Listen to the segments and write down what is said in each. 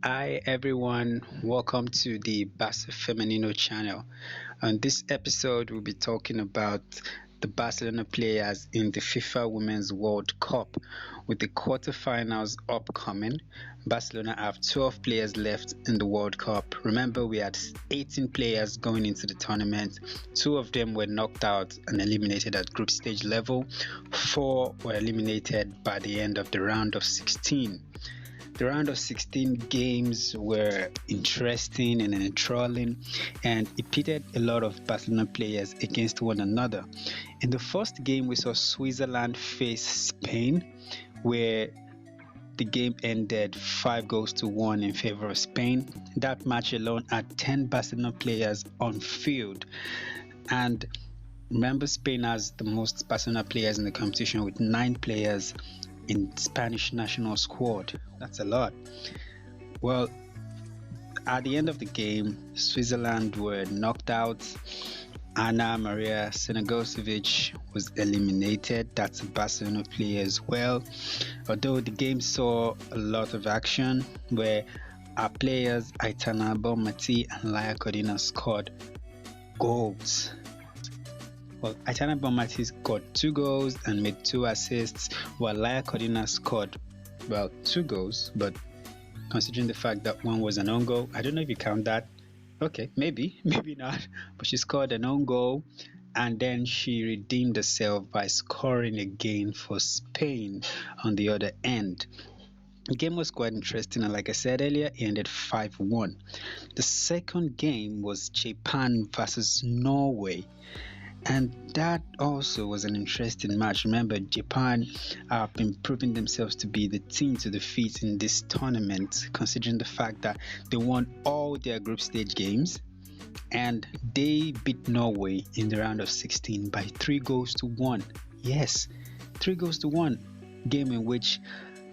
Hi everyone, welcome to the Femenino channel. On this episode, we'll be talking about the Barcelona players in the FIFA Women's World Cup. With the quarterfinals upcoming, Barcelona have 12 players left in the World Cup. Remember, we had 18 players going into the tournament. Two of them were knocked out and eliminated at group stage level. Four were eliminated by the end of the round of 16. The round of 16 games were interesting and enthralling, and it pitted a lot of Barcelona players against one another. In the first game, we saw Switzerland face Spain, where the game ended 5 goals to 1 in favor of Spain. That match alone had 10 Barcelona players on field, and remember, Spain has the most Barcelona players in the competition with 9 players in Spanish national squad. That's a lot. Well, at the end of the game, Switzerland were knocked out. Ana Maria Senegosevic was eliminated. That's a Barcelona player as well. Although the game saw a lot of action where our players Aitana Bonmati and Laia Codina scored goals. Well, Aitana Bonmati scored 2 goals and made 2 assists, while Laia Codina scored, 2 goals, but considering the fact that one was an own goal, I don't know if you count that. Okay, maybe, maybe not, but she scored an own goal, and then she redeemed herself by scoring again for Spain on the other end. The game was quite interesting, and like I said earlier, it ended 5-1. The second game was Japan versus Norway. And that also was an interesting match. Remember, Japan have been proving themselves to be the team to defeat in this tournament, considering the fact that they won all their group stage games and they beat Norway in the round of 16 by 3 goals to 1. Yes, 3 goals to 1. Game in which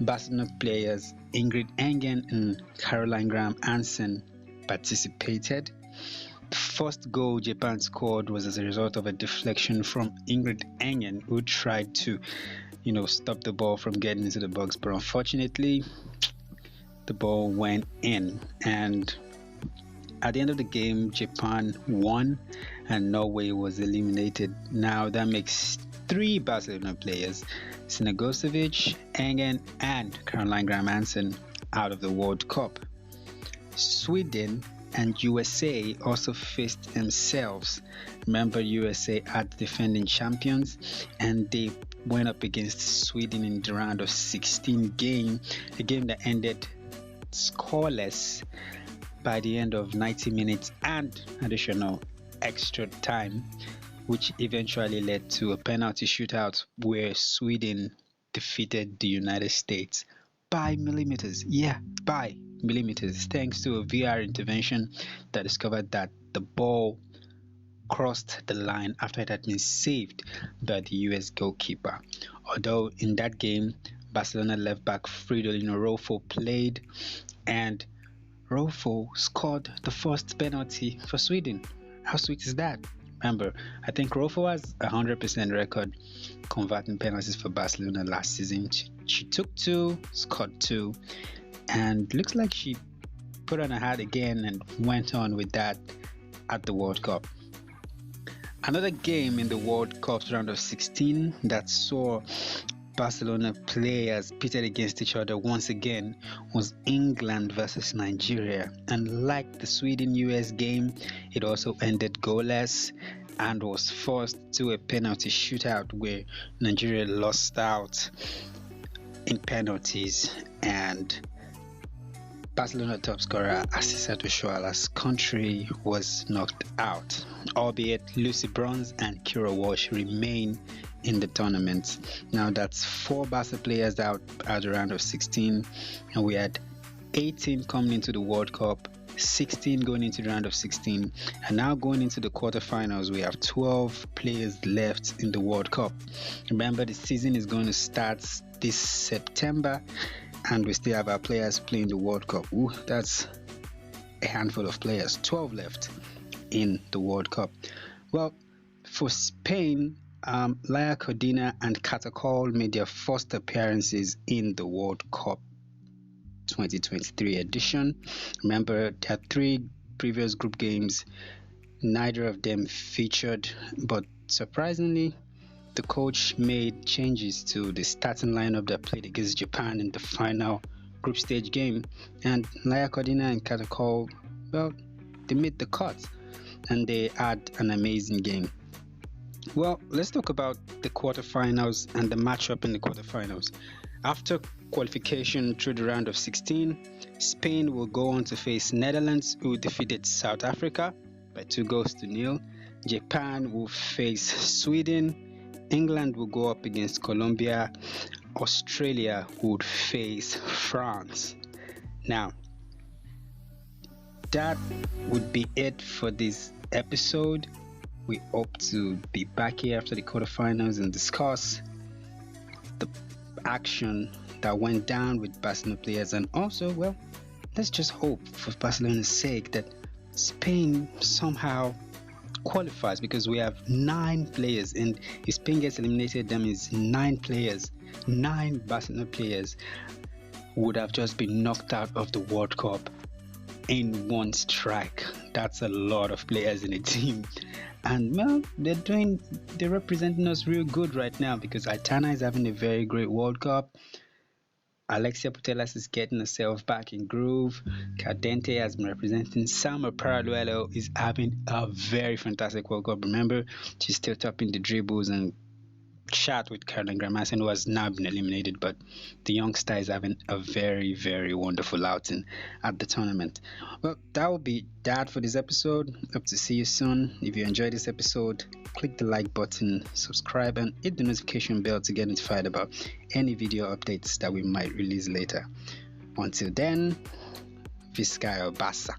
Barcelona players Ingrid Engen and Caroline Graham Hansen participated. The first goal Japan scored was as a result of a deflection from Ingrid Engen, who tried to, stop the ball from getting into the box, but unfortunately, the ball went in. And at the end of the game, Japan won and Norway was eliminated. Now that makes 3 Barcelona players, Senegosevic, Engen, and Caroline Graham Hansen, out of the World Cup. Sweden and USA also faced themselves. Remember, USA are the defending champions, and they went up against Sweden in the round of 16 game, a game that ended scoreless by the end of 90 minutes and additional extra time, which eventually led to a penalty shootout where Sweden defeated the United States by millimeters. Yeah, by millimeters, thanks to a VR intervention that discovered that the ball crossed the line after it had been saved by the US goalkeeper. Although in that game, Barcelona left back Fridolino Rolfo played, and Rolfo scored the first penalty for Sweden. How sweet is that? Remember, I think Rolfo has a 100% record converting penalties for Barcelona last season. She took 2, scored 2, and looks like she put on a hat again and went on with that at the World Cup. Another game in the World Cup round of 16 that saw Barcelona players pitted against each other once again was England versus Nigeria. And like the Sweden-US game, it also ended goalless and was forced to a penalty shootout where Nigeria lost out in penalties, and Barcelona top scorer Asisa Oshoala's country was knocked out, albeit Lucy Bronze and Kira Walsh remain in the tournament. Now that's 4 Barca players out at the round of 16, and we had 18 coming into the World Cup, 16 going into the round of 16, and now going into the quarterfinals, we have 12 players left in the World Cup. Remember, the season is going to start this September, and we still have our players playing the World Cup. Ooh, that's a handful of players. 12 left in the World Cup. Well, for Spain, Laia Codina and Catacol made their first appearances in the World Cup. 2023 edition. Remember, there are three previous group games. Neither of them featured, but surprisingly, the coach made changes to the starting lineup that played against Japan in the final group stage game, and Laya Kodina and Katakol, well, they made the cut and they had an amazing game. Well, let's talk about the quarterfinals and the matchup in the quarterfinals. After qualification through the round of 16, Spain will go on to face Netherlands, who defeated South Africa by 2-0. Japan will face Sweden. England will go up against Colombia. Australia would face France. Now, that would be it for this episode. We hope to be back here after the quarterfinals and discuss the action that went down with Barcelona players, and also, well, let's just hope for Barcelona's sake that Spain somehow qualifies, because we have 9 players, and if Spain gets eliminated, that means 9 players, 9 Barcelona players would have just been knocked out of the World Cup in one strike. That's a lot of players in a team, and well, they're representing us real good right now, because Aitana is having a very great World Cup. Alexia Putellas is getting herself back in groove. Cadente has been representing. Salma Paraduelo is having a very fantastic World Cup. Remember, she's still topping the dribbles and chat with Caroline Gramassen, who has now been eliminated, but the youngster is having a very, very wonderful outing at the tournament. Well, that will be that for this episode. Hope to see you soon. If you enjoyed this episode, click the like button, subscribe, and hit the notification bell to get notified about any video updates that we might release later. Until then, Vizcaya Barça.